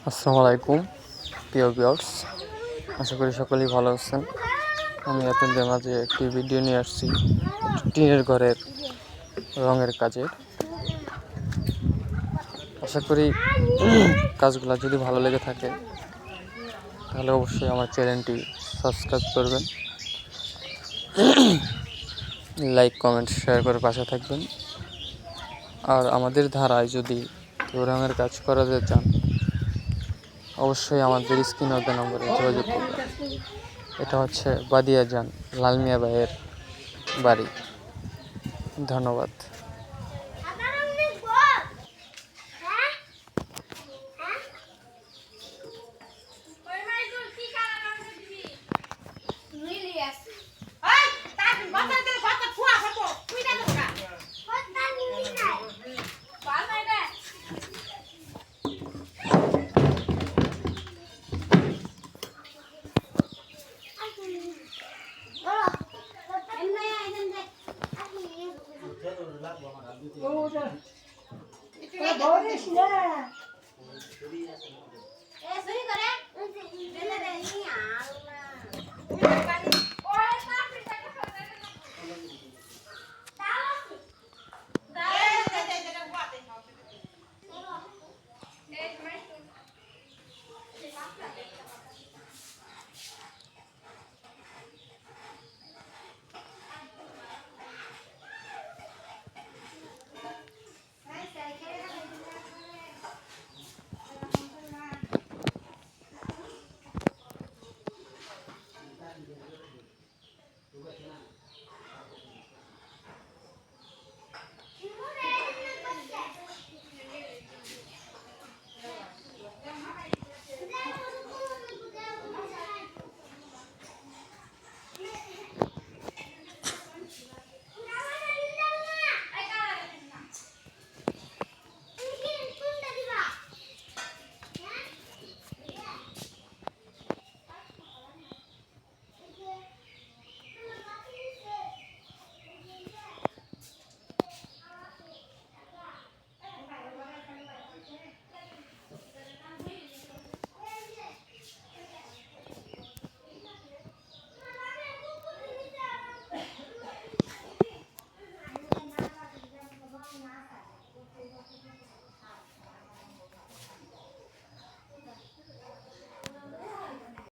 আসসালামু আলাইকুম প্রিয় ভিউয়ার্স, আশা করি সকলেই ভালো আছেন। আমি আপনাদের মাঝে একটি ভিডিও নিয়ে আসছি টিনের ঘরের রঙের কাজের। আশা করি কাজগুলো যদি ভালো লেগে থাকে তাহলে অবশ্যই আমার চ্যানেলটি সাবস্ক্রাইব করবেন, লাইক কমেন্ট শেয়ার করে পাশে থাকবেন। আর আমাদের ধারায় যদি কেউ রঙের কাজ করাতে চান অবশ্যই আমাদের স্ক্রিনে দেওয়া নম্বরে যোগাযোগ করবেন। এটা হচ্ছে বাদিয়াজান লালমিয়া ভাইয়ের বাড়ি। ধন্যবাদ। Sorry,